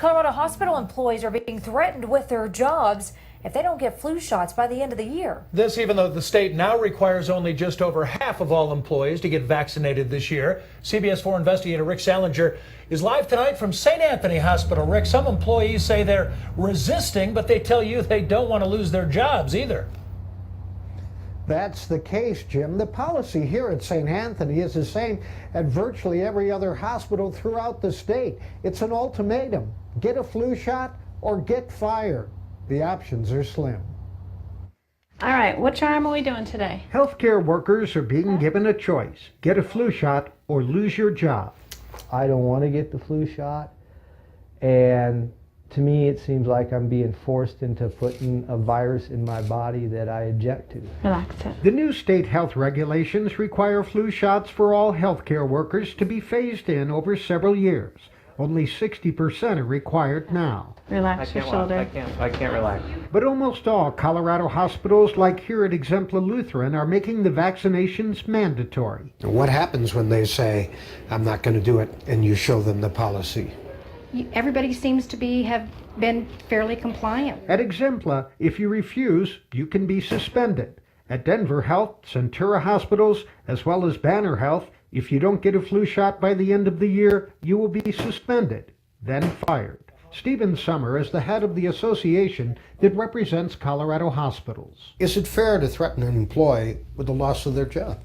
Colorado hospital employees are being threatened with their jobs if they don't get flu shots by the end of the year. This even though the state now requires only just over half of all employees to get vaccinated this year. CBS 4 investigator Rick Salinger is live tonight from St. Anthony Hospital. Rick, some employees say they're resisting, but they tell you they don't want to lose their jobs either. That's the case, Jim. The policy here at St. Anthony is the same at virtually every other hospital throughout the state. It's an ultimatum. Get a flu shot or get fired. The options are slim. All right, which arm are we doing today? Healthcare workers are being given a choice. Get a flu shot or lose your job. I don't want to get the flu shot, and to me it seems like I'm being forced into putting a virus in my body that I object to. Relax it. The new state health regulations require flu shots for all healthcare workers to be phased in over several years. Only 60% are required now. Relax your shoulder. I can't relax. But almost all Colorado hospitals, like here at Exempla Lutheran, are making the vaccinations mandatory. What happens when they say, I'm not going to do it, and you show them the policy? Everybody seems to have been fairly compliant. At Exempla, if you refuse, you can be suspended. At Denver Health, Centura Hospitals, as well as Banner Health, if you don't get a flu shot by the end of the year, you will be suspended, then fired. Stephen Summer is the head of the association that represents Colorado hospitals. Is it fair to threaten an employee with the loss of their job?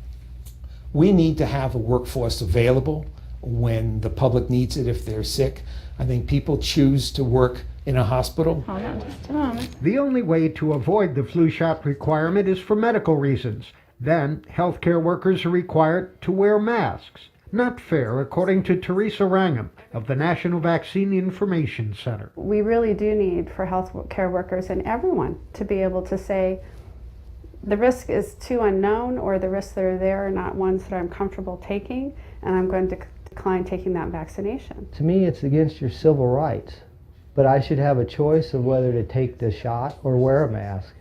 We need to have a workforce available when the public needs it if they're sick. I think people choose to work in a hospital. Hold on just a moment. The only way to avoid the flu shot requirement is for medical reasons. Then, healthcare workers are required to wear masks. Not fair, according to Teresa Wrangham of the National Vaccine Information Center. We really do need for health care workers and everyone to be able to say the risk is too unknown, or the risks that are there are not ones that I'm comfortable taking, and I'm going to decline taking that vaccination. To me, it's against your civil rights, but I should have a choice of whether to take the shot or wear a mask.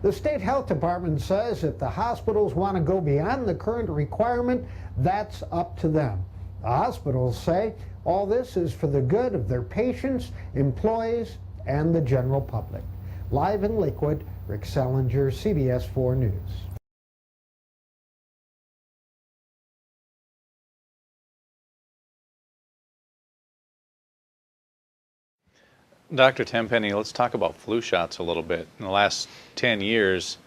The state health department says if the hospitals want to go beyond the current requirement, that's up to them. The hospitals say all this is for the good of their patients, employees, and the general public. Live in Lakewood, Rick Salinger, CBS 4 News. Dr. Tenpenny, let's talk about flu shots a little bit. In the last 10 years,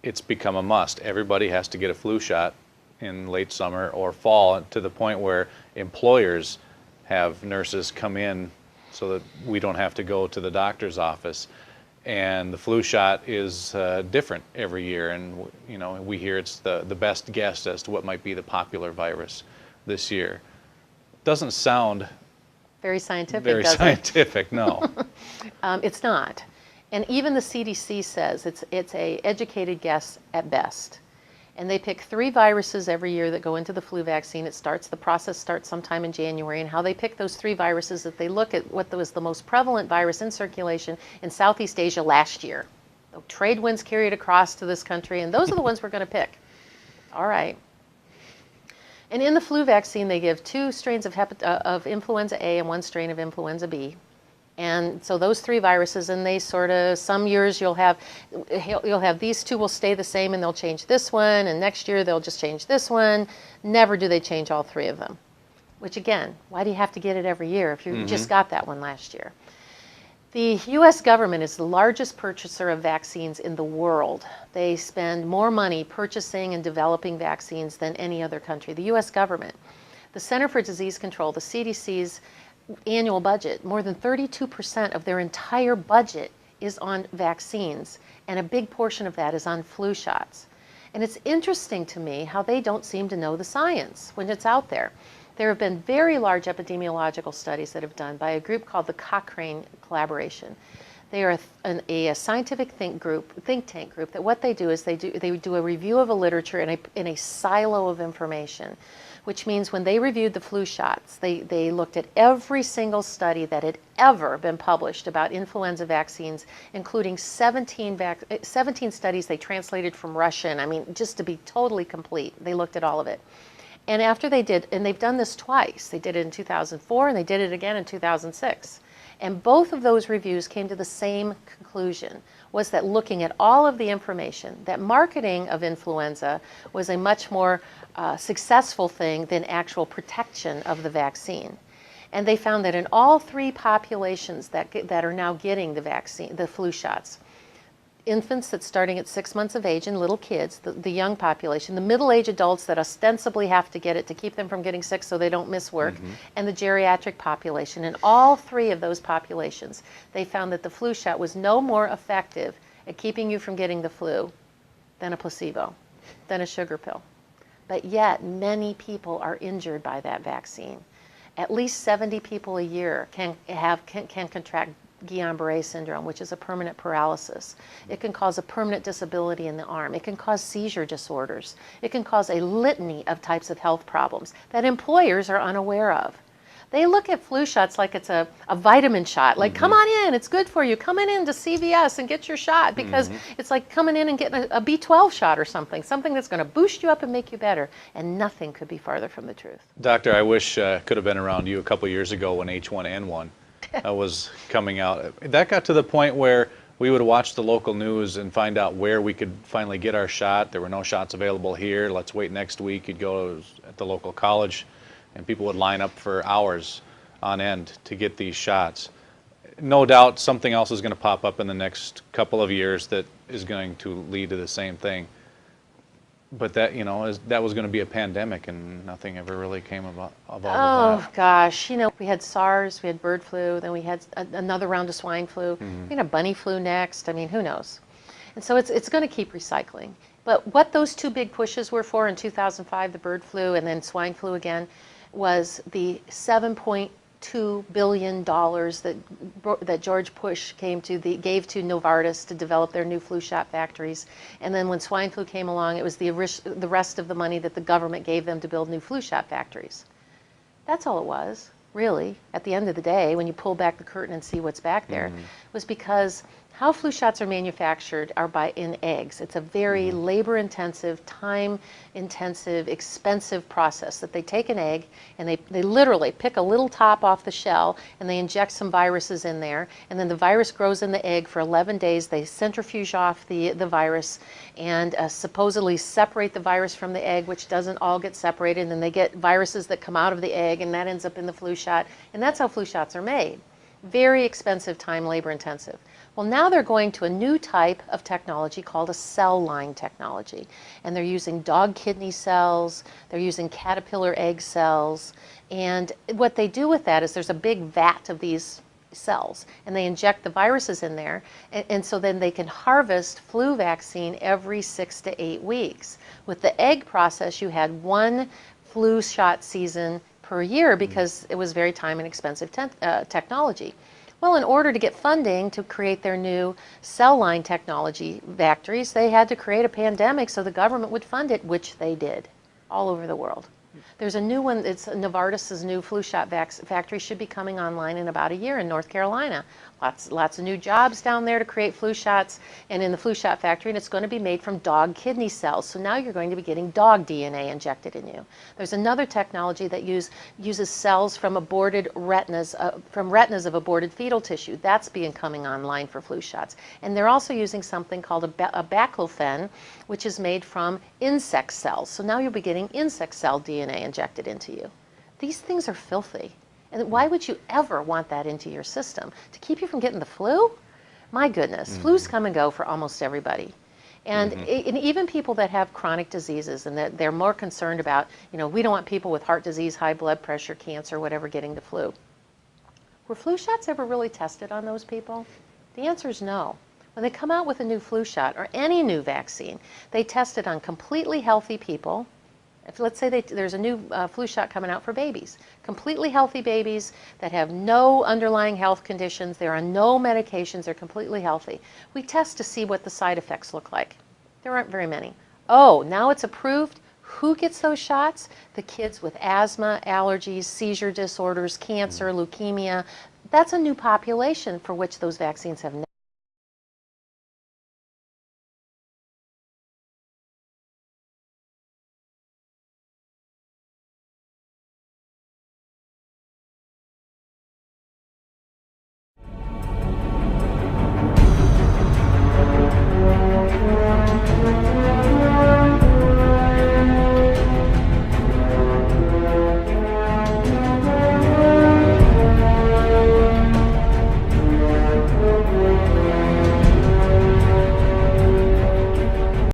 it's become a must. Everybody has to get a flu shot in late summer or fall, to the point where employers have nurses come in so that we don't have to go to the doctor's office. And the flu shot is different every year, and you know, we hear it's the best guess as to what might be the popular virus this year. Doesn't sound very scientific, very does scientific, no. It's not. And even the CDC says it's a educated guess at best. And they pick 3 viruses every year that go into the flu vaccine. The process starts sometime in January, and how they pick those 3 viruses, that they look at what was the most prevalent virus in circulation in Southeast Asia last year. The trade winds carried across to this country, and those are the ones we're going to pick. All right. And in the flu vaccine, they give 2 strains of influenza A and 1 strain of influenza B. And so those 3 viruses, and they sort of, some years you'll have these 2 will stay the same and they'll change this one, and next year they'll just change this one. Never do they change all 3 of them. Which again, why do you have to get it every year if you just got that one last year? The U.S. government is the largest purchaser of vaccines in the world. They spend more money purchasing and developing vaccines than any other country. The U.S. government. The Center for Disease Control, the CDC's annual budget, more than 32% of their entire budget is on vaccines, and a big portion of that is on flu shots. And it's interesting to me how they don't seem to know the science when it's out there. There have been very large epidemiological studies that have done by a group called the Cochrane Collaboration. They are a scientific think tank group that what they do is they do a review of a literature in a silo of information, which means when they reviewed the flu shots, they looked at every single study that had ever been published about influenza vaccines, including 17 studies they translated from Russian. I mean, just to be totally complete, they looked at all of it. And after they did, and they've done this twice, they did it in 2004 and they did it again in 2006. And both of those reviews came to the same conclusion, was that looking at all of the information, that marketing of influenza was a much more successful thing than actual protection of the vaccine. And they found that in all three populations that are now getting the vaccine, the flu shots, infants that's starting at 6 months of age and little kids, the young population, the middle-aged adults that ostensibly have to get it to keep them from getting sick so they don't miss work, and the geriatric population. In all three of those populations, they found that the flu shot was no more effective at keeping you from getting the flu than a placebo, than a sugar pill. But yet, many people are injured by that vaccine. At least 70 people a year can contract Guillain-Barré syndrome, which is a permanent paralysis. It can cause a permanent disability in the arm. It can cause seizure disorders. It can cause a litany of types of health problems that employers are unaware of. They look at flu shots like it's a vitamin shot. Like, come on in, it's good for you. Come in to CVS and get your shot, because it's like coming in and getting a B12 shot or something that's going to boost you up and make you better. And nothing could be farther from the truth. Doctor, I wish could have been around you a couple years ago when H1N1 was coming out. That got to the point where we would watch the local news and find out where we could finally get our shot. There were no shots available here. Let's wait next week. You'd go at the local college, and people would line up for hours on end to get these shots. No doubt something else is going to pop up in the next couple of years that is going to lead to the same thing. But that, that was going to be a pandemic, and nothing ever really came of all of that. Oh, gosh. We had SARS, we had bird flu, then we had another round of swine flu. We're going to have bunny flu next. I mean, who knows? And so it's going to keep recycling. But what those two big pushes were for in 2005, the bird flu and then swine flu again, was the $7.2 billion that George Bush gave to Novartis to develop their new flu shot factories. And then when swine flu came along, it was the rest of the money that the government gave them to build new flu shot factories. That's all it was, really, at the end of the day, when you pull back the curtain and see what's back there, was because how flu shots are manufactured are in eggs. It's a very labor-intensive, time-intensive, expensive process that they take an egg and they literally pick a little top off the shell and they inject some viruses in there, and then the virus grows in the egg for 11 days. They centrifuge off the virus and supposedly separate the virus from the egg, which doesn't all get separated, and then they get viruses that come out of the egg, and that ends up in the flu shot. And that's how flu shots are made. Very expensive, time, labor-intensive. Well, now they're going to a new type of technology called a cell line technology. And they're using dog kidney cells, they're using caterpillar egg cells. And what they do with that is there's a big vat of these cells, and they inject the viruses in there. And so then they can harvest flu vaccine every 6 to 8 weeks. With the egg process, you had one flu shot season per year because it was very time and expensive technology. Well, in order to get funding to create their new cell line technology factories, they had to create a pandemic so the government would fund it, which they did all over the world. There's a new one, it's Novartis's new flu shot factory should be coming online in about a year in North Carolina. Lots of new jobs down there to create flu shots, and in the flu shot factory, and it's going to be made from dog kidney cells. So now you're going to be getting dog DNA injected in you. There's another technology that uses cells from aborted retinas, from retinas of aborted fetal tissue. That's coming online for flu shots. And they're also using something called a baclofen, which is made from insect cells. So now you'll be getting insect cell DNA injected into you. These things are filthy. And why would you ever want that into your system? To keep you from getting the flu? My goodness, flus come and go for almost everybody. And, and even people that have chronic diseases and that they're more concerned about, we don't want people with heart disease, high blood pressure, cancer, whatever, getting the flu. Were flu shots ever really tested on those people? The answer is no. When they come out with a new flu shot or any new vaccine, they test it on completely healthy people. If, let's say there's a new flu shot coming out for babies, completely healthy babies that have no underlying health conditions, they're on no medications, they're completely healthy. We test to see what the side effects look like. There aren't very many. Oh, now it's approved. Who gets those shots? The kids with asthma, allergies, seizure disorders, cancer, leukemia. That's a new population for which those vaccines have